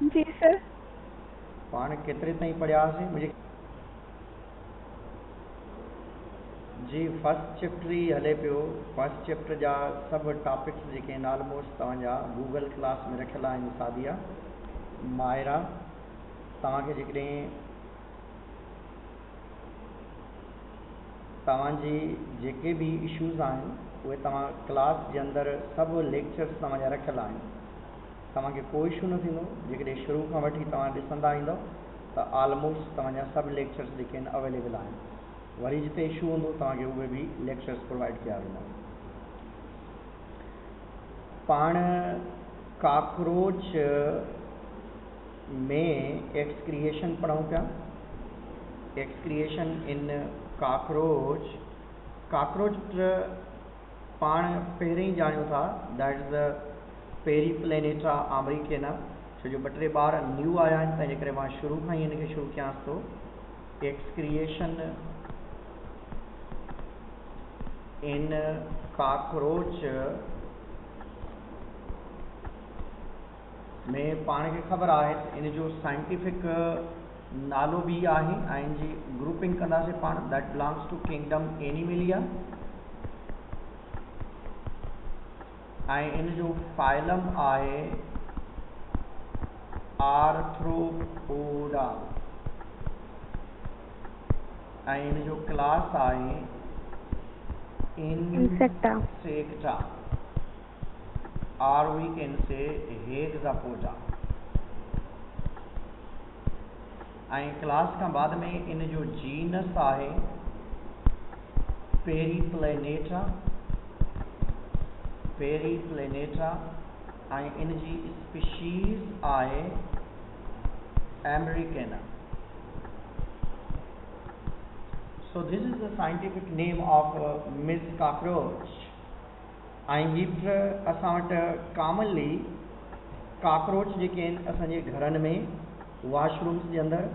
जी sir. पाण केतिरे ताईं पढ़ियासीं मुझे जी फर्स्ट चैप्टर ही हले पियो। फर्स्ट चैप्टर जा सब टॉपिक्स जेके आहिनि ऑलमोस्ट तव्हांजा गूगल क्लास में रखियल आहिनि। सादिया मायरा तव्हांखे जेकॾहिं तव्हांजी जेके बि इशूज़ आहिनि उहे तव्हां क्लास जे अंदरि सभु लेक्चर्स तव्हांजा रखियल आहिनि। तव्हांखे कोई इशू न थींदो। जेकॾहिं शुरू खां वठी तव्हां ॾिसंदा ईंदव त ऑलमोस्ट तव्हांजा सभु लेक्चर्स जेके आहिनि अवेलेबल आहिनि। वरी जिते इशू हूंदो तव्हांखे उहे बि लेक्चर्स प्रोवाइड कया वेंदा। पाण कॉकरोच में एक्सक्रिएशन पढ़ूं पिया। एक्सक्रिएशन इन कॉकरोच। कॉकरोच पाण पहिरीं ई ॼाणियूं था दैट इज़ द पेरीप्लेनेटा अमेरिकेना। छो जो 2-3 ॿार न्यू आया आहिनि तंहिंजे करे मां शुरू खां ई हिनखे शुरू कयांसि थो। एक्सक्रिएशन इन कॉकरोच में पाण खे ख़बर आहे इन जो साइंटिफिक नालो बि आहे ऐं इन जी ग्रुपिंग कंदासीं पाण। That belongs to kingdom Animalia ऐं इन जो फाइलम आहे आर्थ्रोपोडा ऐं इन जो क्लास आहे इंसेक्टा और वी कैन से हेक्सापोडा। ऐं क्लास खां बाद में इन जो जीनस आहे पेरीप्लेनेटा ऐं इन जी स्पीशीज़ आहे अमेरिकेना। So this is the scientific name of Miss Cockroach. ऐं हीअ असां वटि कॉमनली कॉकरोच जेके आहिनि असांजे घरनि में, वॉशरूम्स जे अंदरि,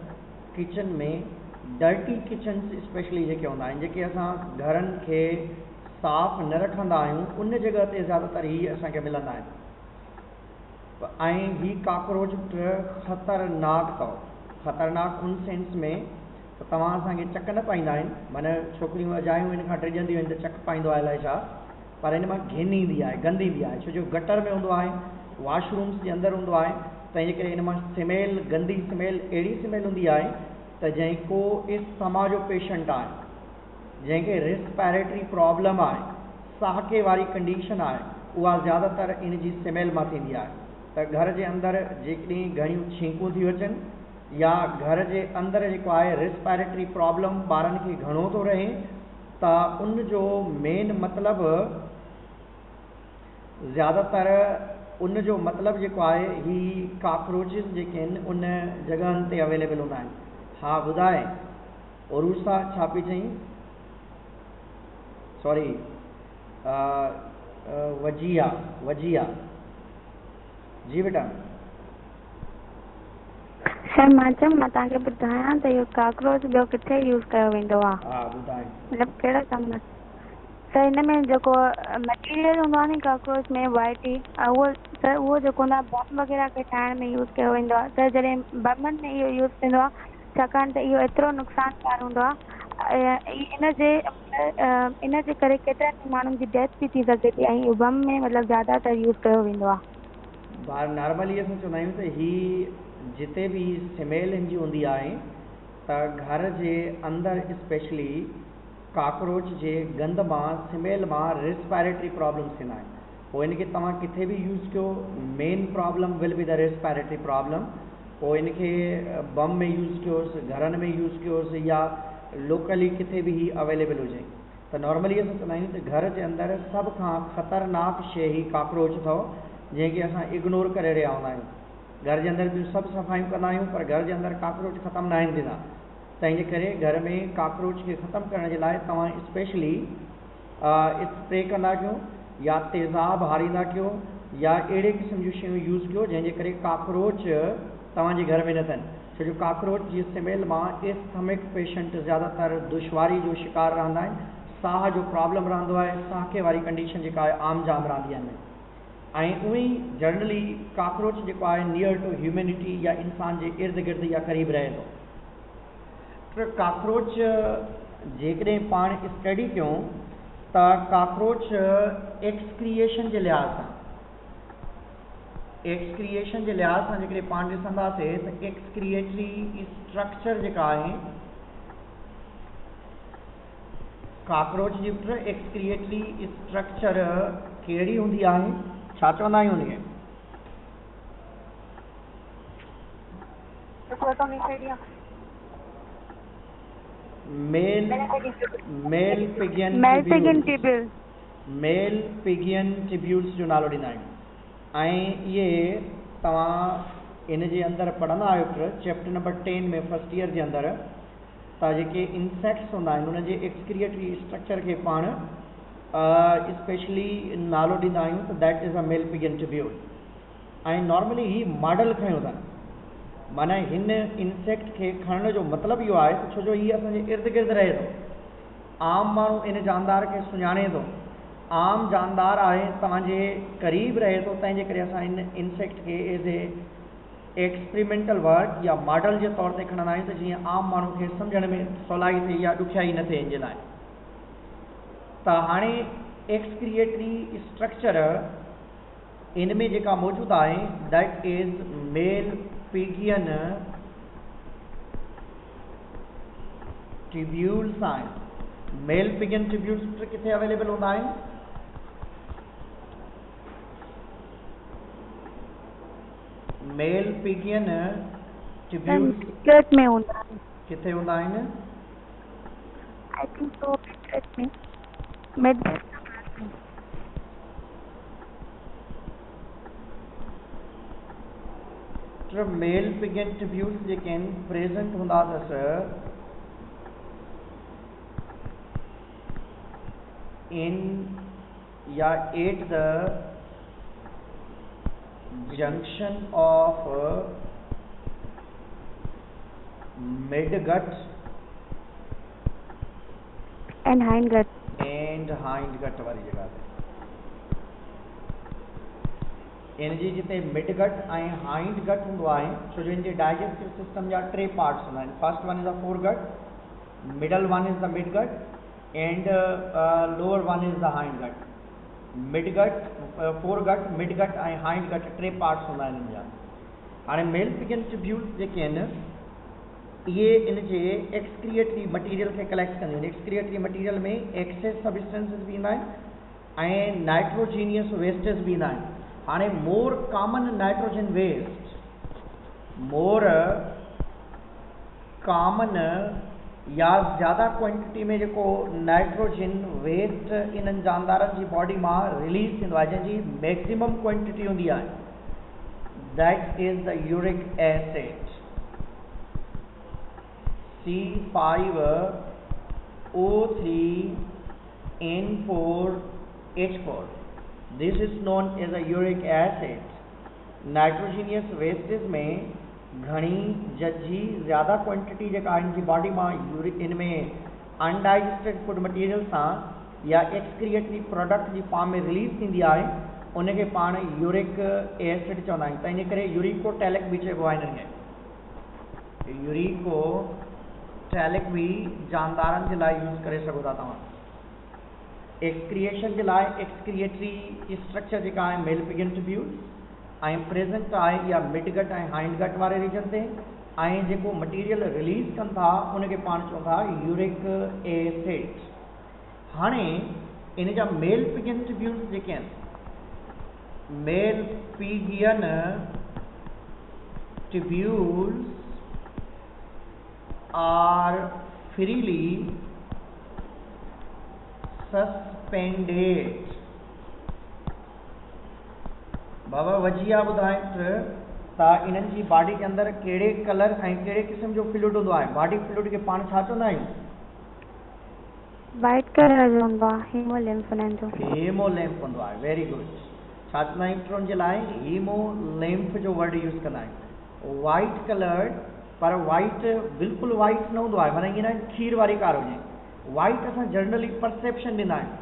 किचन में, डर्टी किचन्स स्पेशली जेके हूंदा आहिनि, जेके असां घरनि खे साफ़ न रखंदा आहियूं, उन जॻह ते ज़्यादातर हीअ असांखे मिलंदा आहिनि। ऐं हीअ कॉकरोच ख़तरनाक अथव। ख़तरनाक उन सेंस में त तव्हां असांखे चक न पाईंदा आहिनि। माना छोकिरियूं अजायूं हिन खां टिजंदियूं आहिनि त चक पाईंदो आहे अलाए छा, पर हिन मां घिन ईंदी आहे, गंदी बि आहे। छो जो गटर में हूंदो आहे, वॉशरूम्स जे अंदरि हूंदो आहे, तंहिंजे करे हिन मां स्मेल, गंदी स्मेल, अहिड़ी स्मेल हूंदी आहे त जंहिं को अस्थमा जो पेशेंट आहे, जंहिंखे रेस्पिरेटरी प्रॉब्लम आहे, साहके वारी कंडीशन आहे, उहा ज़्यादातर इन जी स्मेल मां थींदी आहे। त घर जे अंदरि जेकॾहिं घणियूं छींकूं थी अचनि या घर जे अंदरि जेको आहे रेस्पिरेटरी प्रॉब्लम ॿारनि खे घणो थो रहे, त उन जो मेन मतिलबु ज़्यादातर उन जो मतिलबु जेको आहे ही कॉकरोचिस जेके आहिनि उन जॻहनि ते अवेलेबल हूंदा आहिनि। हा ॿुधाए उरूसा छा पई चई? सॉरी वजिया जी बेटा। सर मां चयो मां तव्हांखे ॿुधायां त इहो कॉकरोच ॿियो किथे यूज़ कयो वेंदो आहे? हा ॿुधाए। मतिलबु कहिड़ा कम में? सर हिन में जेको मटीरियल हूंदो आहे न कॉकरोच में वाइट ई, उहो जेको हूंदो आहे बम वग़ैरह खे ठाहिण में यूज़ कयो वेंदो आहे। त जॾहिं बमनि में इहो यूज़ थींदो आहे, छाकाणि त इहो एतिरो नुक़सानकार हूंदो आहे, इन जे करे केतिरनि माण्हुनि जी डेथ बि थी सघे थी। ऐं इहो बम में मतिलबु ज़्यादातर यूज़ कयो वेंदो आहे। नॉर्मली असां चवंदा आहियूं त ही जिते बि स्मेल हिन जी हूंदी आहे त घर जे अंदरि स्पेशली कॉकरोच जे गंद मां, स्मेल मां रेस्पिरेटरी प्रॉब्लम्स थींदा आहिनि। पोइ इनखे तव्हां किथे बि यूज़ कयो, main problem will be the respiratory problem. पोइ इनखे बम में यूज़ कयोसि, घरनि में यूज़ कयोसि, या लोकली किथे बि ही अवेलेबल हुजे। त नॉर्मली असां चवंदा आहियूं त घर जे अंदरि सभ खां ख़तरनाक शइ ही कॉकरोच अथव, जंहिंखे असां इग्नोर करे रहिया हूंदा आहियूं। घर जे अंदरि ॿियूं सभु सफ़ाइयूं कंदा आहियूं, पर घर जे अंदरि कॉकरोच ख़तमु न आहिनि थींदा। तंहिंजे करे घर में कॉकरोच खे ख़तमु करण जे लाइ तव्हां स्पेशली स्प्रे कंदा कयो, या तेज़ाब हारींदा कयो, या अहिड़े क़िस्म जूं शयूं यूज़ कयो जंहिंजे करे कॉकरोच तव्हांजे घर में न थियनि। छो जो कॉकरोच जी स्मेल मां एस्थमिक पेशेंट ज़्यादातर दुश्वारी जो शिकार रहंदा आहिनि, साह जो प्रॉब्लम रहंदो आहे, साहके वारी कंडीशन जेका आहे आम जाम रहंदी आहे। ऐं उहे ई जनरली काकरोच जेको आहे नियर टू ह्यूमैनिटी या इंसान जे इर्द गिर्द या क़रीब रहे थो। त काकरोच जेकॾहिं पाण स्टडी कयूं त काकरोच एक्सक्रिएशन जे लिहाज़ सां जेकॾहिं पाण ॾिसंदासीं त एक्सक्रिएटरी स्ट्रक्चर जेका आहे काकरोच जी एक्सक्रिएटरी स्ट्रक्चर कहिड़ी हूंदी आहे, छा चवंदा आहियूं उनखे? मेल पिगियन ट्यूब्यूल्स जो नालो ॾींदा आहियूं। ऐं इहे तव्हां इन जे अंदरि पढ़ंदा आहियो चैप्टर नंबर 10 में फर्स्ट ईयर जे अंदरि त जेके इंसेक्ट्स हूंदा आहिनि उन जे एक्सक्रिएटरी स्ट्रक्चर खे पाण स्पेशली नालो ॾींदा आहियूं त that is a malpighian tubule. ऐं नॉर्मली ही मॉडल खयूं था, माना हिन इंसेक्ट खे खणण जो मतिलबु इहो आहे छो जो हीअ असांजे इर्द गिर्द रहे थो। आम माण्हू इन जानदार खे सुञाणे थो, आम जानदार आहे तव्हांजे क़रीब रहे थो, तंहिंजे करे असां इन इंसेक्ट खे एज़ ए एक्सपेरिमेंटल वर्क या मॉडल जे तौर ते खणंदा आहियूं त जीअं आम माण्हू खे सम्झण में सवलाई थिए या ॾुखियाई न थिए इन जे लाइ। त हाणे एक्सक्रिएटरी स्ट्रक्चर इन में जेका मौजूदु आहे दैट इज़ मेल पिगियन ट्यूब्यूल्स आहिनि। मेल पिगियन ट्यूब्यूल्स किथे अवेलेबल हूंदा आहिनि? मेल पिगियन ट्यूब्यूल्स में हूंदा आहिनि। किथे हूंदा आहिनि? आई थिंक सो मिड में मेल पिगियन ट्यूब्यूल्स जेके आहिनि प्रेजेंट हूंदा अथसि इन या at the junction of midgut and hindgut वारी जगह ते इन जी जिते मिडगट ऐं हाइंडगट हूंदो आहे छो जो इन जे डाइजेस्टिव सिस्टम जा टे पार्ट्स हूंदा आहिनि। First one is the foregut, middle one is the midgut and lower one is the hindgut. Midgut, foregut, midgut ऐं हाइंडगट टे पार्ट्स हूंदा आहिनि इन जा। हाणे मेल पिगियन ट्यूब्यूल्स जेके आहिनि इहे इन जे एक्सक्रिएटरी मटीरियल खे कलेक्ट कंदियूं आहिनि। एक्सक्रिएटरी मटीरियल में एक्सेस सब्सटेंसेस बि ईंदा आहिनि ऐं नाइट्रोजीनियस वेस्टेज बि ईंदा आहिनि। हाणे more common nitrogen waste, more common या ज़्यादा क्वांटिटी में जेको नाइट्रोजन वेस्ट इन्हनि जानदारनि जी बॉडी मां रिलीज़ थींदो आहे जंहिंजी मैक्सिमम क्वांटिटी हूंदी आहे that is the uric acid C5O3N4H4। This is known as a uric acid। Nitrogenous wastage में घणी जजी ज़्यादा क्वांटिटी जेका इन जी बॉडी मां यूरिक इन में अनडाइजेस्टेड फूड मटीरियल सां या एक्सक्रिएटरी प्रोडक्ट जी फॉर्म में रिलीज़ थींदी आहे उनखे पाण यूरिक एसिड चवंदा आहियूं। त इन करे यूरिकोटैलिक बि चइबो आहे इन्हनि खे। यूरिकोटैलिक बि जानदारनि जे लाइ यूज़ करे सघो था तव्हां। एक्सक्रिएशन जे लाइ एक्सक्रिएटरी स्ट्रक्चर जेका आहे मेल पिगियन ट्यूब्यूल्स ऐं प्रेजेंट आहे या मिडगट ऐं हाइंडगट वारे रीजन ते ऐं जेको मटीरियल रिलीज़ कनि था उनखे पाण चवनि था यूरिक एसिड। हाणे इन जा मेल पिगियन ट्यूब्यूल्स जेके आहिनि मेल पिगियन ट्यूब्यूल्स आर फ्रीली सस्पेंडेड। बाबा वजिया ॿुधाइनि त इन्हनि जी बॉडी जे अंदरि कहिड़े कलर ऐं कहिड़े क़िस्म जो फ्लूइड हूंदो आहे? बॉडी फ्लूइड खे पाण छा चवंदा आहियूं? वाइट कलर जो हूंदो आहे, हीमोलिम्फ जो। हीमोलिम्फ हूंदो आहे, वेरी गुड। छा चवंदा आहियूं उन जे लाइ? हीमोलिम्फ जो वर्ड यूज़ कंदा आहियूं। वाइट कलर, पर वाइट बिल्कुलु वाइट न हूंदो आहे, माना ईअं न खीर वारी कार हुजे। वाइट असां जनरली परसेप्शन ॾींदा आहियूं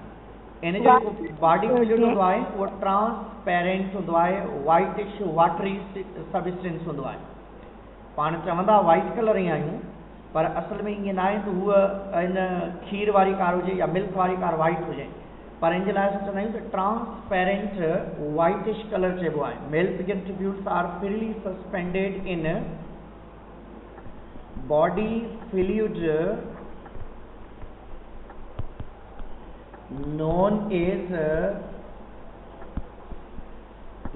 इन जो बॉडी फ्लूइड हूंदो आहे उहो ट्रांसपेरेंट हूंदो आहे, वाइटिश वाटरी सबस्टेंस हूंदो आहे। पाण चवंदा वाइट कलर ई आहियूं, पर असल में ईअं न आहे त हूअ इन खीर वारी कार हुजे या मिल्क वारी कार वाइट हुजे, पर इन जे लाइ असां चवंदा आहियूं त ट्रांसपेरेंट वाइटिश कलर चइबो आहे। मेल pigeon tubules are freely suspended in body fluid known as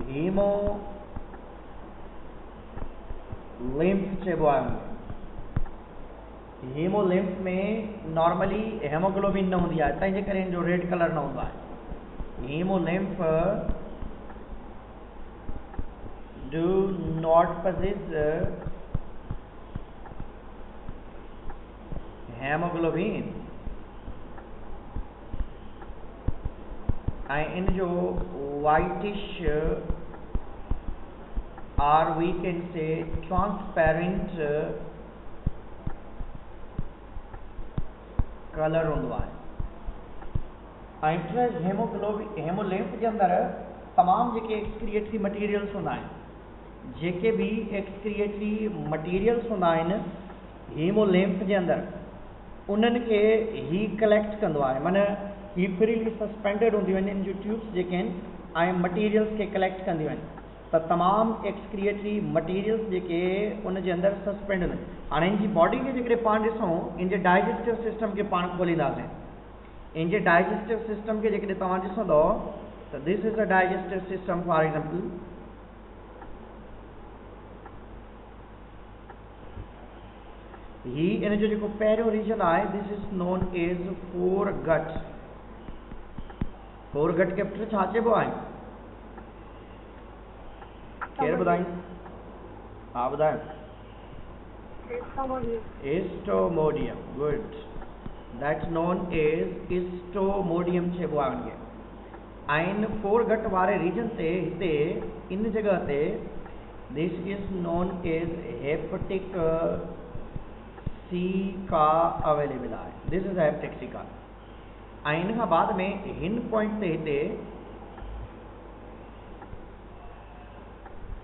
hemolymph चइबो आहे। हेमोलिम्फ में नॉर्मली हेमोग्लोबिन न हूंदी आहे, तंहिंजे करे इन जो रेड कलर न हूंदो आहे। Haemolymph do not possess hemoglobin, and in जो whitish or we can say transparent colour हूंदो आहे। इंट्रेस हेमोलिम्फ जे अंदरि तमामु जेके एक्सक्रिएटरी मटीरियल्स हूंदा आहिनि, जेके भी एक्सक्रिएटरी मटीरियल्स हूंदा आहिनि हेमोलिम्फ जे अंदरि, उन्हनि खे ही कलेक्ट कंदो आहे। माना ही फ्रीली सस्पेंडेड हूंदियूं आहिनि, इन जूं ट्यूब्स जेके आहिनि ऐं मटीरियल्स खे कलेक्ट कंदियूं आहिनि, त तमामु एक्सक्रिएटरी मटीरियल्स जेके उन जे अंदरि सस्पेंड आहिनि। हाणे इन जी बॉडी खे जेकॾहिं पाण ॾिसूं, इन जे डाइजेस्टिव सिस्टम खे पाण खोलींदासीं। इन जे डाइजेस्टिव सिस्टम खे जेकॾहिं तव्हां ॾिसंदो त this is a digestive system for example. ही इन जो जेको पहिरियों रीजन आहे, this is known as foregut. Foregut खे पुट छा चइबो आहे? केरु ॿुधाईं? हा ॿुधायो। Stomodeum, good, that's known as stomodeum चइबो आहे उनखे। ऐं इन फोरगट वारे रीजन ते हिते इन जगह ते this is known as hepatic caeca available आहे। This is hepatic caeca. ऐं इन खां बाद में हिन पॉइंट ते हिते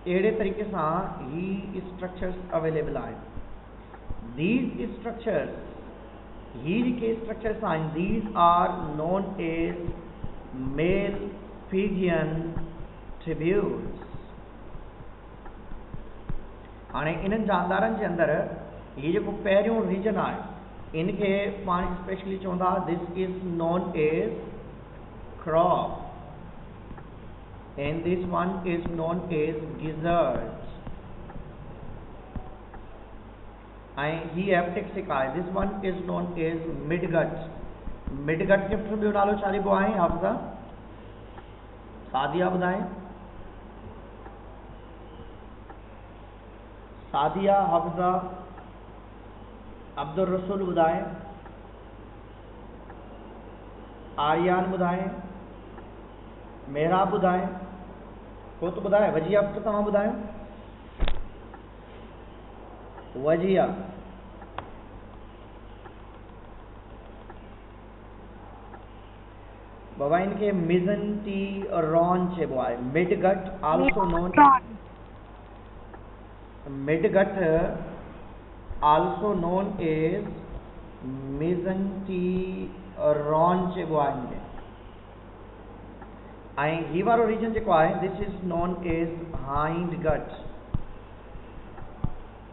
अहिड़े तरीक़े सां ही स्ट्रक्चर्स अवेलेबल आहिनि। दीज स्ट्रक्चर्स, ही जेके स्ट्रक्चर्स आहिनि, these are known as malpighian tubules. हाणे इन्हनि जानदारनि जे अंदरि ही जेको पहिरियों रीजन आहे, इनखे पाण स्पेशली चवंदा this is known as crop, and this one is known as gizzard, and he hepatic cica, this one is known as midgut। midgut के फिर ॿियो नालो छा लिखिबो आहे? हाफ़िज़ा सादिया ॿुधाए। सादिया, हाफ़िज़ा, अब्दुल रसूल ॿुधाए, आर्यान ॿुधाए, मेहराब ॿुधाए, को तो ॿुधाए। वजिया पुट तव्हां ॿुधायो। वजिया, बाबा इनके मिज़ेंटेरॉन चइबो आहे। Midgut also known, midgut also known as mesenteron चइबो आहे इनके। ऐं ही वारो रीजन जेको आहे, this is known as hind gut,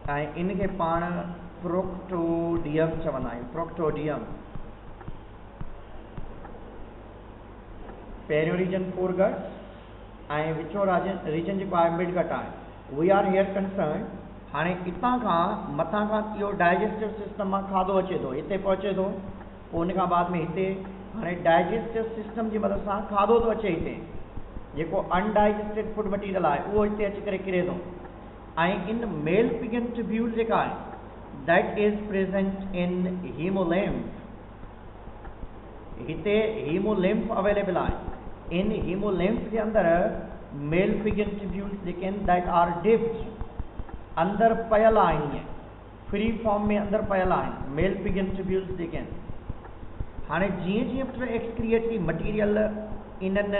ऐं इनखे पाण प्रोक्टोडियम चवंदा आहियूं। प्रोक्टोडियम पहिरियों रीजन फोरगट ऐं विचो रीजन जेको आहे मिडगट आहे। We are here concern. हाणे हितां खां मथां खां इहो डाइजेस्टिव सिस्टम मां खाधो अचे थो, हिते पहुचे थो, पोइ उन खां बाद में हिते हाणे डाइजेस्टिव सिस्टम जी मदद सां खाधो थो अचे हिते, जेको अनडाइजेस्टेड फूड मटीरियल आहे उहो हिते अची करे किरे थो। ऐं इन मेल पिगन ट्यूब्यूल जेका आहे, that is present in haemolymph. हिते हीमोलिम्फ अवेलेबल आहे। इन हीमोलिम्फ जे अंदरि मेल पिगन ट्यूब्यूल्स जेके आहिनि, दैट आर डिप्ड, अंदरि पयल आहिनि, फ्री फॉर्म में अंदरि पयल आहिनि मेल पिगन ट्यूब्यूल्स जेके आहिनि। हाणे जीअं जीअं पुट एक्सक्रिएटरी मटीरियल इन्हनि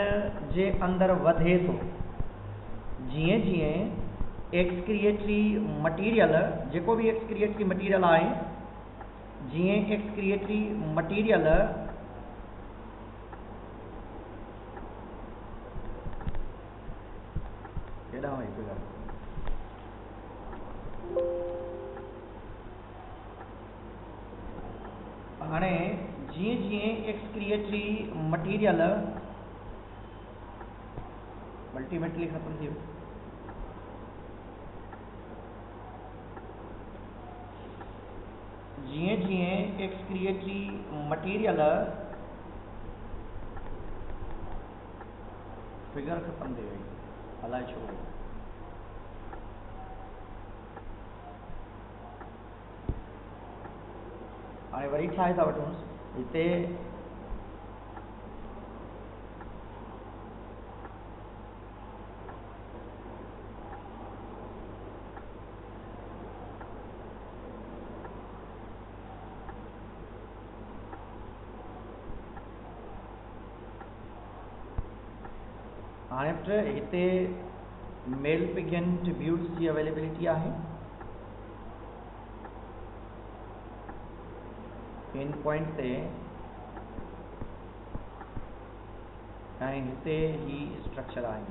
जे अंदरि वधे थो, जीअं जीअं एक्सक्रिएटरी मटीरियल जेको बि एक्सक्रिएटरी मटीरियल आहे, जीअं एक्सक्रिएटरी मटीरियल केॾां वई फिगर, हाणे जीअं जीअं एक्सक्रिएटरी मटीरियल अल्टीमेटली ख़तम थी वियो, जीअं जीअं एक्सक्रिएटरी मटीरियल फिगर ख़तम थी वई, अलाए छो। हाणे वरी ठाहे था वठूंसि हिते हाणे हिते मेल पिगन ट्रिब्यूट्स की अवेलेबिलिटी आहे, इन पॉइंट ते ऐं हिते ही स्ट्रक्चर आहे।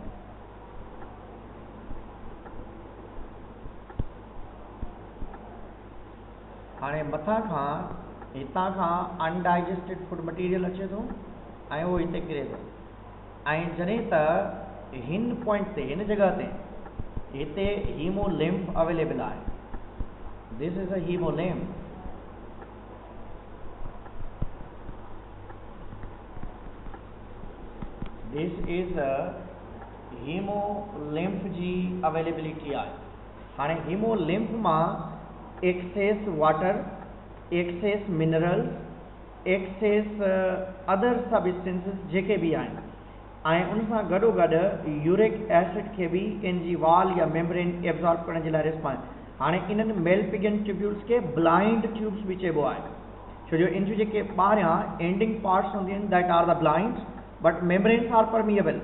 हाणे मथां खां हितां खां अनडाइजेस्टेड फूड मटीरियल अचे थो ऐं उहो हिते किरे थो, ऐं जॾहिं त हिन पॉइंट ते हिन जगह ते हिते हीमोलिम्फ अवेलेबल आहे, this is a haemolymph, this is a haemolymph जी अवेलेबिलिटी आहे। हाणे हीमोलिम्फ मां excess water, excess minerals, excess other substances जेके भी आहिनि, ऐं उन सां गॾोगॾु यूरिक एसिड खे बि इन जी वाल या मेम्ब्रेन एब्जॉर्ब करण जे लाइ रिस्पॉन्स। हाणे इन्हनि मेल पिगन ट्यूब्यूल्स खे ब्लाइंड ट्यूब्स भी चइबो आहे, छो जो इन जूं जेके ॿाहिरियां एंडिंग पार्ट्स हूंदियूं आहिनि that are the blind but membranes are permeable.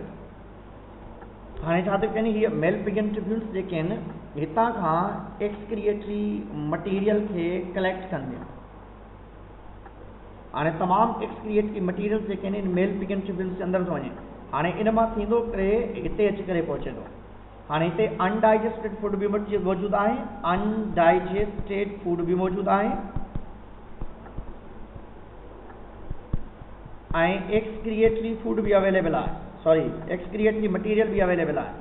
हाणे छा थो कनि, हीअ मेल पिगन ट्यूब्यूल्स जेके आहिनि हितां खां एक्सक्रिएटरी मटीरियल खे कलेक्ट कंदियूं। हाणे तमामु एक्सक्रिएटरी मटीरियल जेके आहिनि इन मेल पिगन ट्यूब्यूल्स जे अंदरि थो वञे, हाणे इन मां थींदो करे हिते अची करे पहुचे थो। हाणे हिते अनडाइजेस्टेड फूड बि मौजूदु आहे, अनडाइजेस्टेड फूड बि मौजूदु आहे ऐं एक्सक्रिएटरी फूड भी अवेलेबल आहे, सॉरी एक्सक्रिएटरी मटीरियल भी अवेलेबल आहे।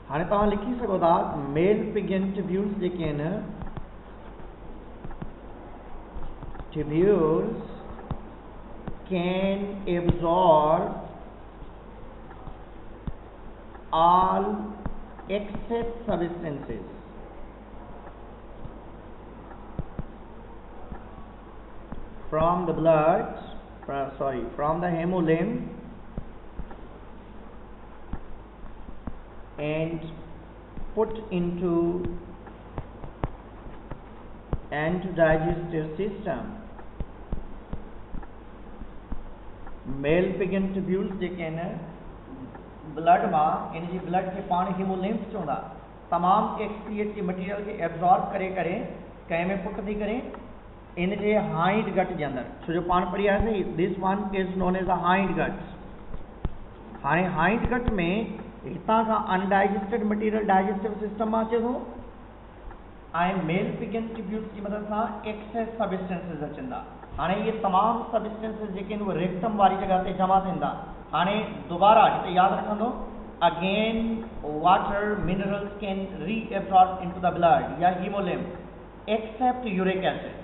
हाणे तव्हां लिखी सघो था मेल पिगन ट्यूब्यूल्स जेके आहिनि, tubules can absorb all excess substances from the blood, from the hemolymph and put into digestive system। Mail pigeon tubules जेके आहिनि ब्लड मां, इन जी ब्लड खे पाण हीमोलिम्फ चवंदा, तमामु एक्सक्रिएटरी मटीरियल खे एब्जॉर्ब करे करे कंहिं में पुट थी करे इन जे हाइंड गट जे अंदरि, छो जो पाण पढ़ी आयासीं this one is known as a hind gut. हाणे हाइंड गट में हितां खां अनडाइजेस्टेड मटीरियल डाइजेस्टिव सिस्टम मां अचे थो ऐं मेल पिगन ट्यूब्यूल्स जी मदद सां एक्सेस सबस्टेंसेस अचनि था। हाणे इहे तमामु सबस्टेंसेस जेके आहिनि उहे रेक्टम वारी जगह ते जमा थियनि था। हाणे दोबारा हिते यादि रखंदो, अगेन वाटर मिनरल्स कैन री एब्जॉर्ब इनटू द ब्लड या हीमोलिम्फ एक्सेप्ट यूरिक एसिड।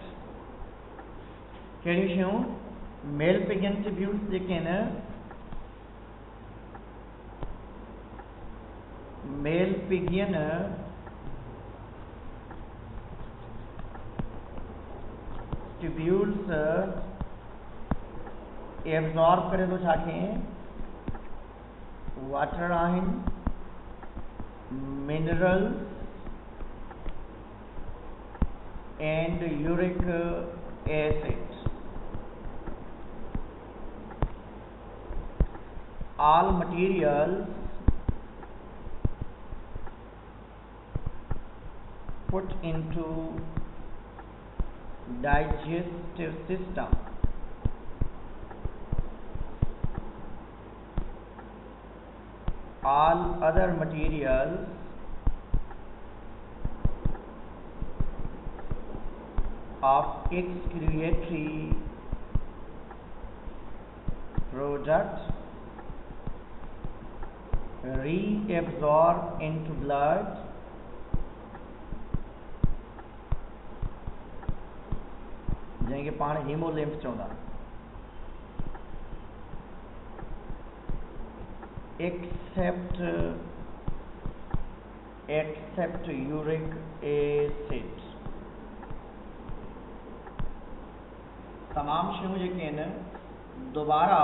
कहिड़ी शयूं? मेल पिगन ट्यूब्यूल्स जेके आहिनि, मेल पिगन ट्यूब्यूल्स एब्जॉर्ब करे थो छाखे, वाटर आहिनि, minerals and uric acid. All materials put into digestive system all other materials of excretory product reabsorb into blood जैसे पाण हीमोलिम्फ चवंदा except uric acid तमाम शयूं जेके आहिनि दोबारा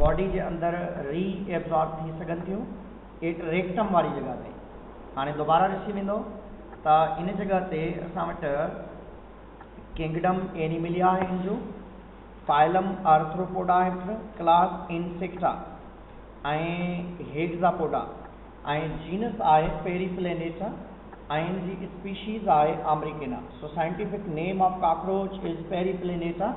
बॉडी जे अंदर रीएब्सॉर्ब थी सघनि थियूं एक रेक्टम वारी जगह ते हाणे दोबारा ॾिसी वेंदो त इन जगह ते असां वटि किंगडम एनिमिलिया है इंजो फाइलम आर्थ्रोपोडा है क्लास इंसेक्टा हेक्सापोडा जीनस है पेरिप्लेनेटा जी स्पीशीज है americana so scientific name of cockroach is periplaneta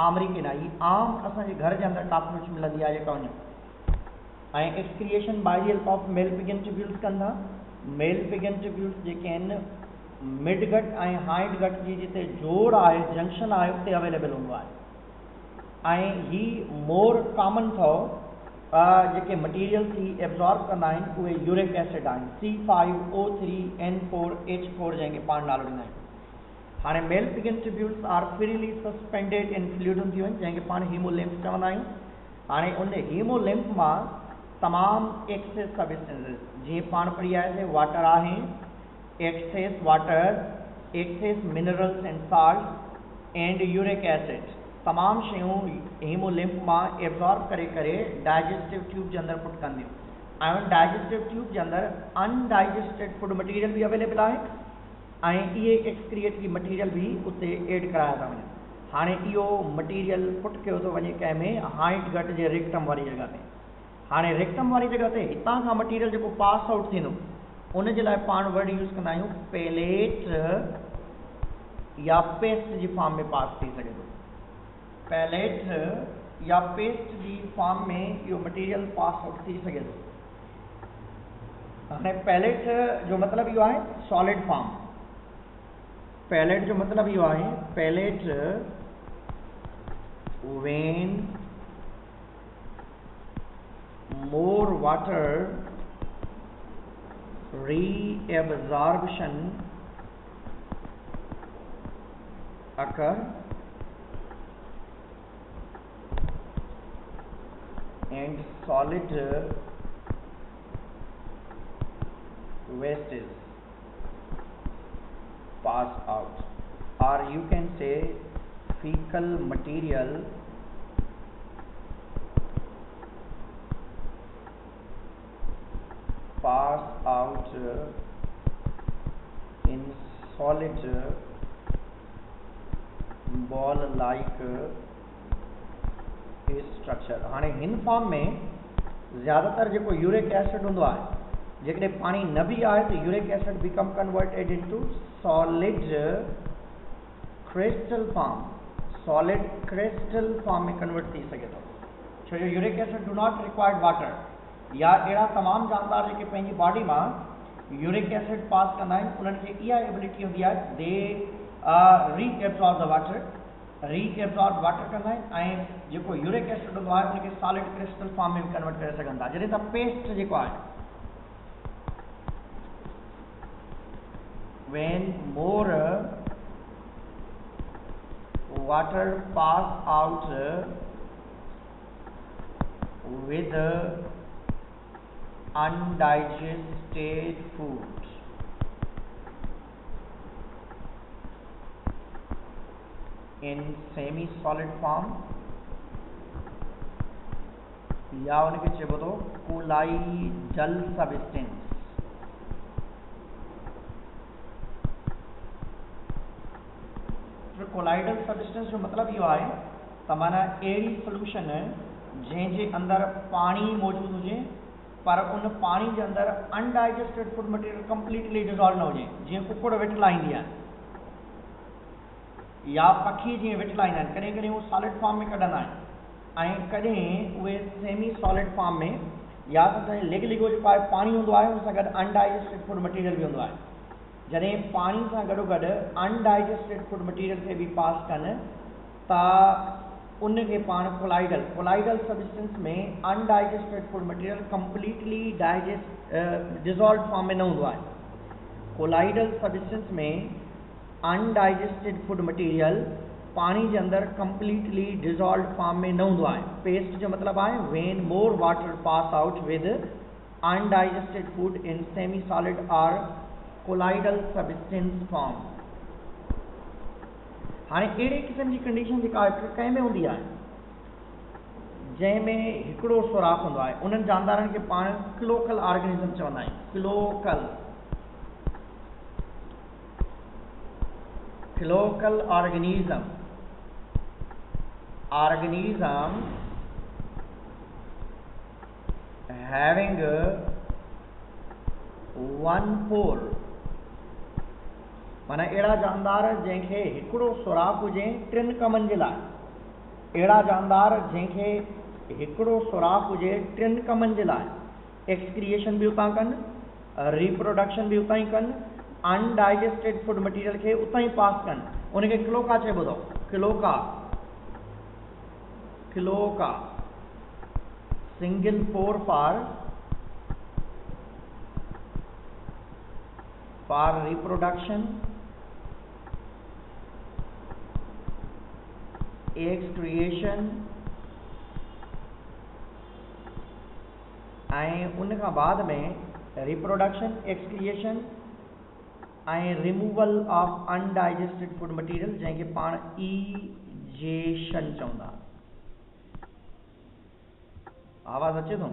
americana ये आम असांजे घर के अंदर कॉकरोच मिलंदी आहे जेका वञो excretion by the help of mail pigeon tubules कंदा मेल पिगन ट्यूब्यूल्स जेके आहिनि मिड गट ऐं हाइंड गट जी जिते जोड़ आहे जंक्शन आहे उते अवेलेबल हूंदो आहे ही मोर कॉमन अथव जेके मटीरियल्स ही एब्जॉर्ब कंदा आहिनि उहे यूरिक एसिड आहिनि C5O3N4H4 जंहिंखे पाण नालो ॾींदा आहियूं हाणे मेल pigeon tubules are freely suspended in fluid हूंदियूं आहिनि जंहिंखे पाण हीमोलिम्फ चवंदा आहियूं हाणे उन हीमोलिम्फ मां तमामु एक्सेस सब्सटेंसेस जीअं पाण पढ़ी आयासीं वाटर आहे excess water, excess minerals and salts and uric acid तमाम शयूं हीमोलिम्फ मां एब्जॉर्ब करे करे डाइजेस्टिव ट्यूब के अंदर पुट कंदियूं डाइजेस्टिव ट्यूब के अंदर अनडाइजेस्टेड फूड मटीरियल भी अवेलेबल है ये एक्सक्रिएटरी मटीरियल भी उते एड कराया था वञनि हाणे इहो मटीरियल पुट कयो थो वञे कंहिंमें हाइंड गट जे रेक्टम वारी जगह ते हाणे रेक्टम वारी जगह ते हितां खां मटीरियल जेको पास आउट थींदो उन जे लाइ पाण वर्ड यूज़ कंदा आहियूं पेलेट या पेस्ट जी फॉर्म में पास थी सघे थो पेलेट या पेस्ट जी फॉर्म में इहो मटीरियल पास आउट थी सघे थो हाणे पेलेट जो मतिलबु इहो आहे सॉलिड फॉर्म पेलेट जो मतिलबु इहो आहे pellet when more water reabsorption occur and solid wastes pass out or you can say fecal material pass out in solid ball like structure हाणे हिन फॉर्म में ज़्यादातर जेको यूरिक एसिड हूंदो आहे जेकॾहिं पाणी न बि आहे त uric acid become converted into solid crystal form में कन्वर्ट थी सघे थो छो जो uric acid do not required water या अहिड़ा तमाम जानदार जेके पंहिंजी बॉडी में यूरिक एसिड पास कंदा आहिनि उन्हनि खे इहा एबिलिटी हूंदी आहे दे रीएब्सॉर्ब द वाटर कंदा आहिनि ऐं जेको यूरिक एसिड हूंदो आहे उनखे सॉलिड क्रिस्टल फॉर्म में कन्वर्ट करे सघनि था जॾहिं त पेस्ट जेको आहे when more water pass out with undigested food in semi-solid form या उनके चइबो थो कोलाइडल सबस्टेंस कोलाइडल सब्सटेंस जो मतलब इहो आहे त माना अहिड़ी सोल्यूशन जंहिंजे अंदरि पाणी मौजूदु हुजे पर उन पाणी जे अंदरि undigested food material completely dissolve न हुजे, जीअं कुकुड़ विठला ईंदी आहिनि या पखी जीअं विठला ईंदा आहिनि, कॾहिं कॾहिं उहे सॉलिड फॉर्म में कढंदा आहिनि ऐं कॾहिं उहे सेमी सॉलिड फॉर्म में या त लिगो जेको आहे पाणी हूंदो आहे उन सां गॾु अनडाइजेस्टेड फूड मटीरियल बि हूंदो आहे। जॾहिं पाणी सां गॾोगॾु अनडाइजेस्टेड फूड मटीरियल खे बि पास कनि त उनखे पाण कोलाइडल सब्सटेंस में undigested food material completely dissolve form में न हूंदो आहे। कोलाइडल सब्सटेंस में अनडाइजेस्टेड फूड मटीरियल पाणी जे अंदरि कंप्लीटली डिज़ोल्व फॉर्म में न हूंदो आहे। पेस्ट जो मतिलबु आहे when more water pass out with undigested food in semi solid और कोलाइडल सब्सटेंस फॉर्म। हाणे अहिड़े क़िस्म जी कंडीशन जेका कंहिं में हूंदी आहे जंहिंमें हिकिड़ो सुराख हूंदो आहे, उन्हनि जानदारनि खे पाण क्लोकल ऑर्गेनिज़म चवंदा आहियूं। Cloacal organism having one pore, माना अहिड़ा जानदार जंहिंखे हिकिड़ो सुराख हुजे टिनि कमनि जे लाइ। अहिड़ा जानदार जंहिंखे हिकिड़ो सुराख हुजे टिनि कमनि जे लाइ, एक्सक्रिएशन बि उतां कनि, रिप्रोडक्शन बि उतां ई कनि, अनडाइजेस्टेड फूड मटीरियल खे उतां ई पास कनि, उनखे क्लोका चइबो अथव। Cloaca single pore for reproduction, excretion ऐं उन खां बाद में रिप्रोडक्शन, एक्सक्रिएशन ऐं removal of undigested food material जंहिंखे पाण ईजेशन चवंदा। आवाज़ अचे थो?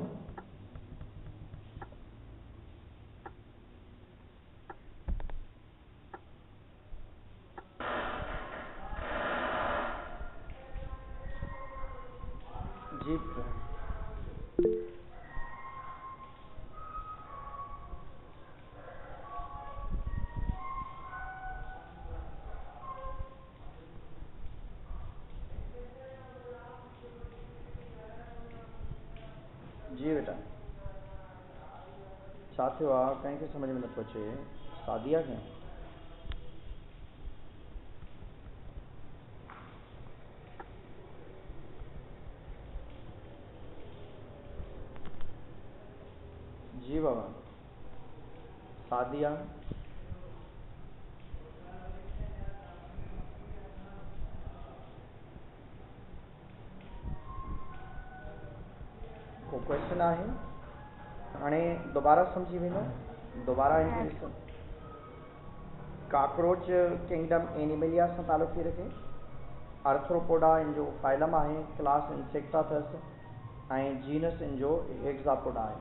जी जी बेटा, छा थियो आहे कंहिंखे सम्झ में नथो अचे? सादिया खे? जी बाबा, सादिया को क्वेश्चन आहे? हाणे दोबारा सम्झी वेंदो, दोबारा हिनखे कॉकरोच किंगडम एनिमलिया सां तालुक़ थी रखे। आर्थ्रोपोडा इन जो फाइलम आहे, क्लास इंसेक्टा अथसि ऐं जीनस इन जो हेक्सापोडा आहे।